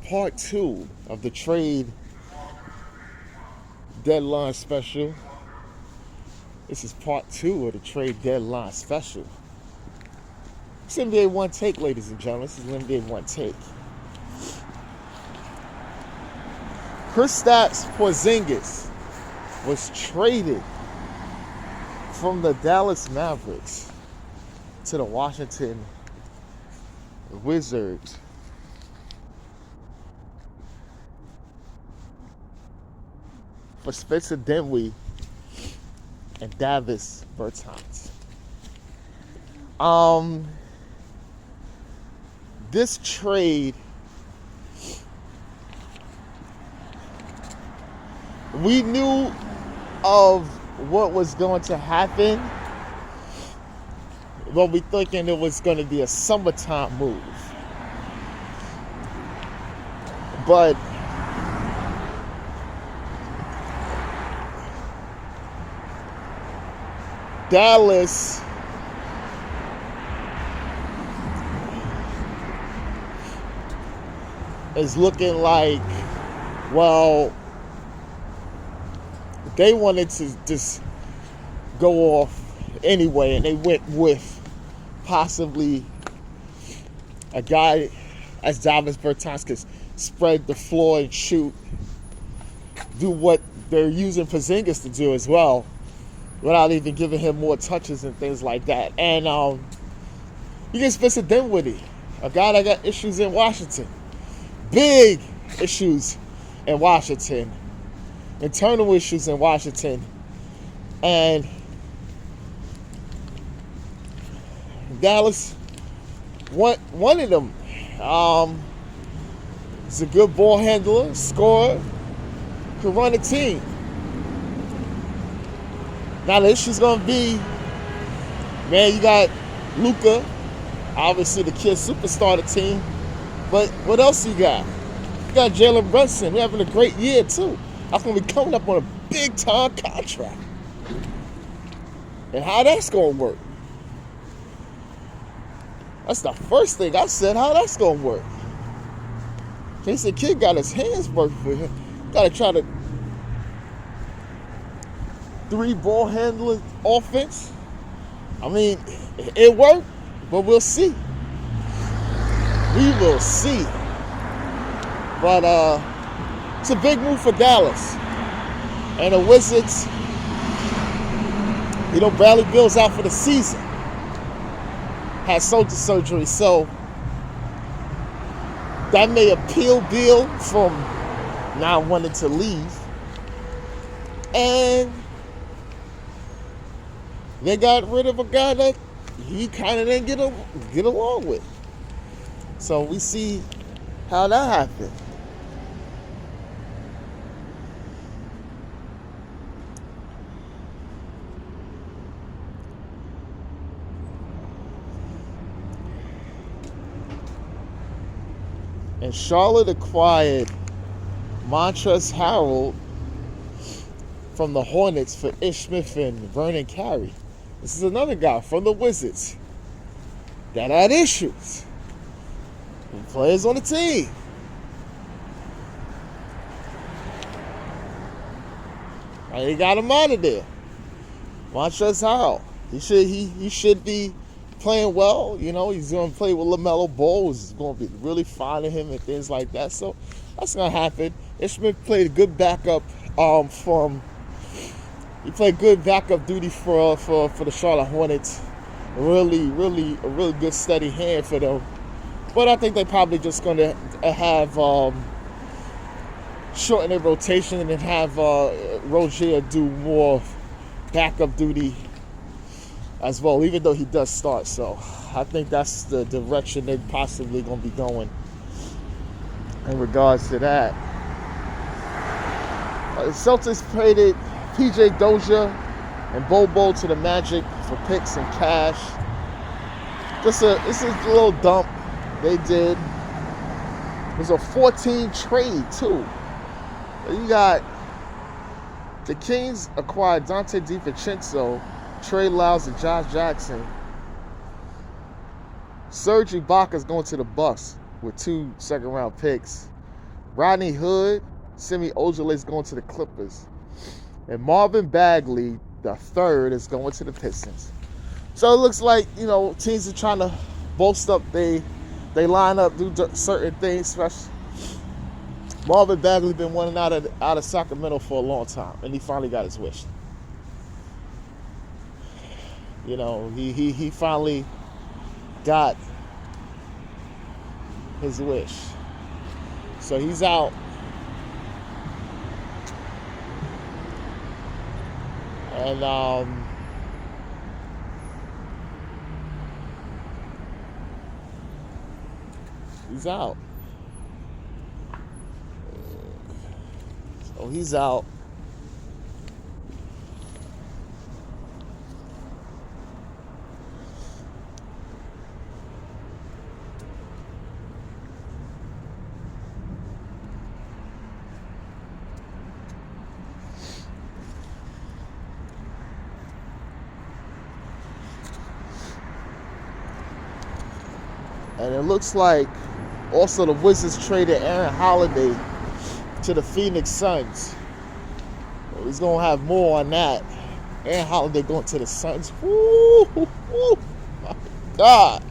part two of the trade deadline special. This is part two of the trade deadline special. It's NBA One Take, ladies and gentlemen. This is NBA One Take. Kristaps Porzingis was traded from the Dallas Mavericks to the Washington Wizards for Spencer Dinwiddie and Davis Bertans. This trade, we knew of what was going to happen, but we thinking it was going to be a summertime move. But Dallas is looking like, well, they wanted to just go off anyway, and they went with possibly a guy as Davis Bertans could spread the floor and shoot, do what they're using Porzingis to do as well, without even giving him more touches and things like that. And you get Spencer Dinwiddie, a guy that got issues in Washington, big issues in Washington, internal issues in Washington, and Dallas wanted him. He's a good ball handler, scorer, could run a team. Now the issue's gonna be, man, you got Luka, obviously the kid superstar of the team, but what else you got? You got Jalen Brunson, who's having a great year too. That's gonna be coming up on a big time contract. And how that's gonna work? That's the first thing I said, how that's gonna work. Jason Kidd got his hands worked for him. Gotta try to three ball handler offense. I mean, it worked, but we'll see. We will see. But it's a big move for Dallas. And the Wizards, Bradley Beal's out for the season. Had shoulder surgery, so that may appeal Beal from not wanting to leave. And they got rid of a guy that he kind of didn't get along with. So we see how that happened. And Charlotte acquired Montrezl Harrell from the Hornets for Ish Smith and Vernon Carey. This is another guy from the Wizards that had issues with players on the team. And they got him out of there. Montrezl Harrell. He should be playing well. He's going to play with LaMelo Ball, who's going to be really fond of him and things like that. So that's going to happen. Ish Smith played a good backup He played good backup duty for the Charlotte Hornets. Really a really good steady hand for them. But I think they're probably just going to have shorten their rotation and then have Rozier do more backup duty as well, even though he does start. So I think that's the direction they're possibly going to be going in regards to that. The Celtics traded PJ Dozier and Bobo to the Magic for picks and cash. This is a little dump they did. It was a 14 trade too. You got the Kings acquired Dante DiVincenzo, Trey Lyles, and Josh Jackson. Serge Ibaka's going to the Bucks with 2 second-round picks. Rodney Hood, Semi Ojeleye is going to the Clippers. And Marvin Bagley, the third, is going to the Pistons. So it looks like, teams are trying to bolster up they line up, do certain things. Especially Marvin Bagley been wanting out of Sacramento for a long time, and he finally got his wish. He finally got his wish. So he's out. And he's out. So he's out. And it looks like also the Wizards traded Aaron Holiday to the Phoenix Suns. Well, he's going to have more on that. Aaron Holiday going to the Suns. Woo, my God.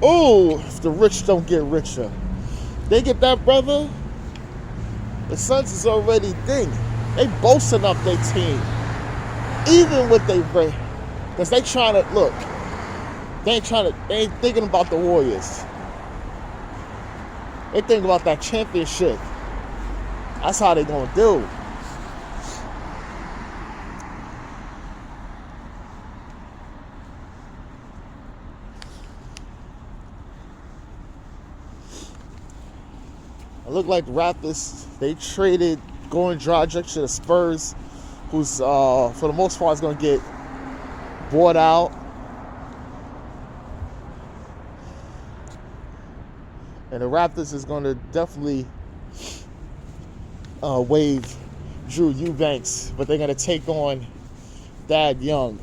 Oh, if the rich don't get richer. They get that, brother. The Suns is already ding. They boasting up their team. Even with their rate. Because they trying to, look. They ain't thinking about the Warriors. They think about that championship. That's how they gonna do. It looked like the Raptors, they traded Goran Dragic to the Spurs, who's for the most part is gonna get bought out. And the Raptors is going to definitely waive Drew Eubanks, but they're going to take on Thad Young.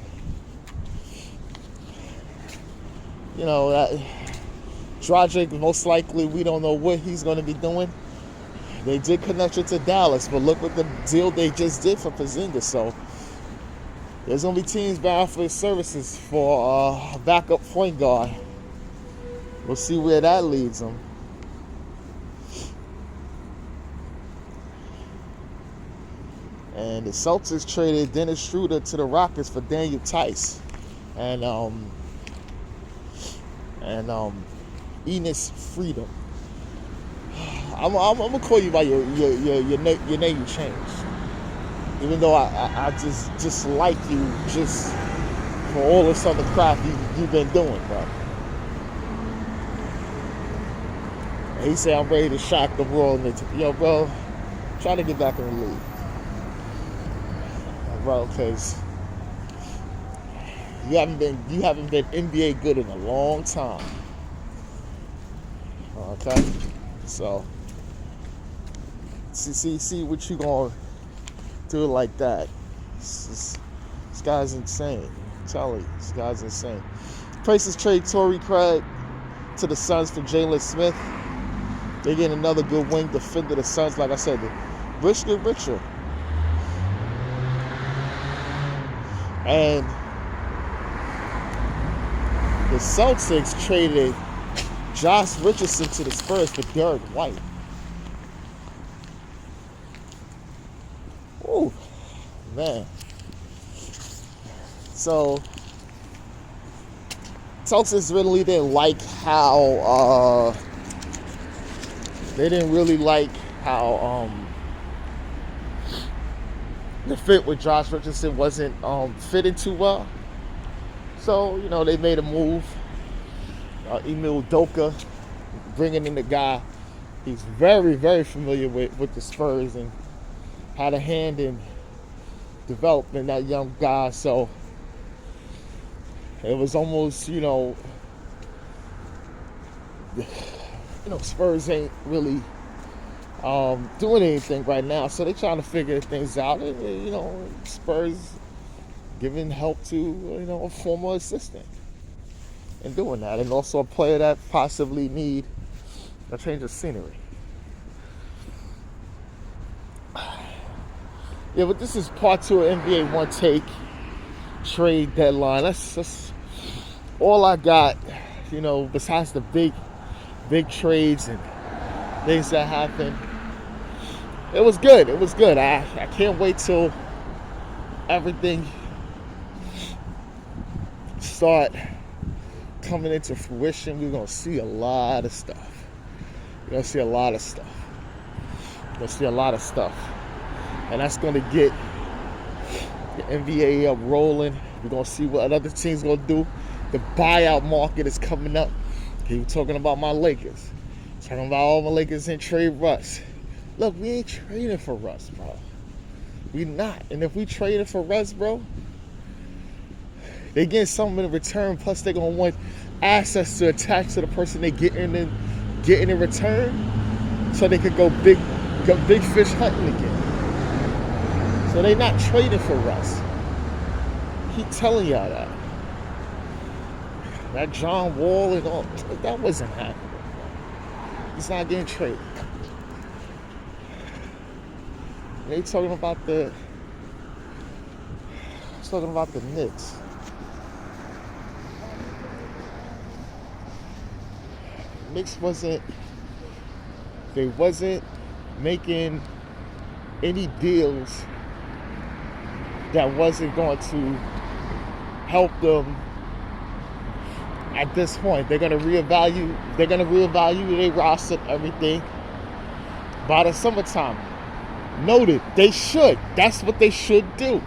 Dragic, most likely, we don't know what he's going to be doing. They did connect it to Dallas, but look what the deal they just did for Porzingis. So there's going to be teams bound for his services for a backup point guard. We'll see where that leads them. And the Celtics traded Dennis Schroeder to the Rockets for Daniel Tice and Enes Freedom. I'm gonna call you by your name you changed, even though I just like you just for all this other crap you've been doing, bro. And he said I'm ready to shock the world. Yo, bro, try to get back in the league. Bro, because you haven't been NBA good in a long time. Okay, so see what you gonna do like that. This guy's insane. I'm telling you, this guy's insane. Pacers trade Torrey Craig to the Suns for Jalen Smith. They get another good wing defender. The Suns, like I said, the rich get richer. And the Celtics traded Josh Richardson to the Spurs for Derek White. Ooh, man. So, Celtics really didn't like how, the fit with Josh Richardson wasn't fitting too well. So, they made a move. Emil Doka, bringing in the guy he's very, very familiar with the Spurs and had a hand in developing that young guy. So, it was almost, Spurs ain't really doing anything right now, so they're trying to figure things out. And, Spurs giving help to a former assistant in doing that, and also a player that possibly need a change of scenery. Yeah, but this is part 2 of NBA One Take trade deadline. That's all I got, besides the big trades and things that happen. It was good. I can't wait till everything start coming into fruition. We're going to see a lot of stuff. And that's going to get the NBA up rolling. We're going to see what other teams going to do. The buyout market is coming up. Keep talking about my Lakers. Talking about all my Lakers and trade Russ. Look, we ain't trading for Russ, bro. We not. And if we traded for Russ, bro, they get something in return. Plus, they're going to want assets to attach to the person they get in return, so they could go big fish hunting again. So they not trading for Russ. Keep telling y'all that. That John Wall and all, that wasn't happening. He's not getting traded. They talking about the Knicks. Knicks wasn't making any deals that wasn't going to help them at this point. They're gonna reevaluate their roster and everything by the summertime. Noted, they should. That's what they should do.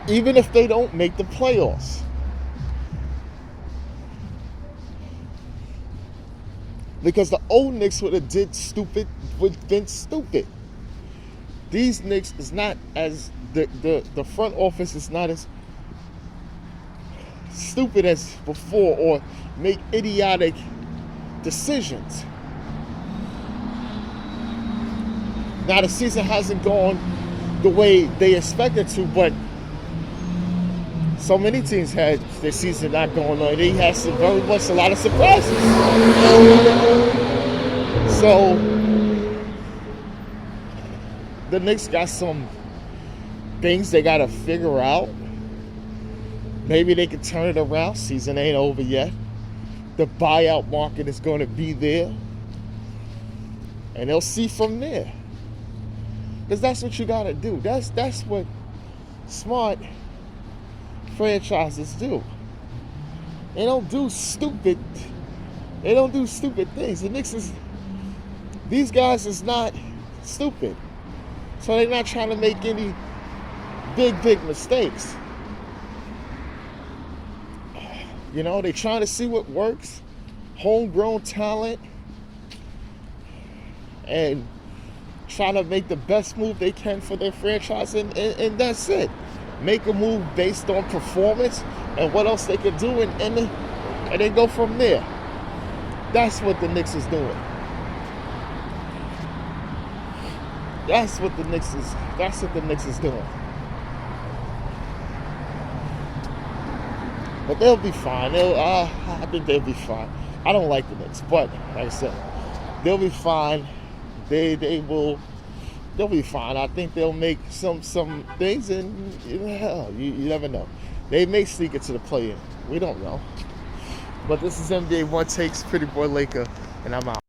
Even if they don't make the playoffs. Because the old Knicks would have been stupid. These Knicks is not as, the front office is not as stupid as before or make idiotic decisions. Now the season hasn't gone the way they expected to, but so many teams had their season not going on. They had a lot of surprises. So the Knicks got some things they got to figure out. Maybe they can turn it around. Season ain't over yet. The buyout market is going to be there. And they'll see from there. Because that's what you got to do. That's what smart franchises do. They don't do stupid things. The Knicks these guys is not stupid. So they're not trying to make any big mistakes. They're trying to see what works. Homegrown talent. And trying to make the best move they can for their franchise, and that's it. Make a move based on performance and what else they could do, and then go from there. That's what the Knicks is doing. That's what the Knicks is doing. But they'll be fine. I think they'll be fine. I don't like the Knicks, but like I said, they'll be fine. They'll be fine. I think they'll make some things, and hell, you never know. They may sneak into the play-in. We don't know. But this is NBA One Takes, Pretty Boy Laker, and I'm out.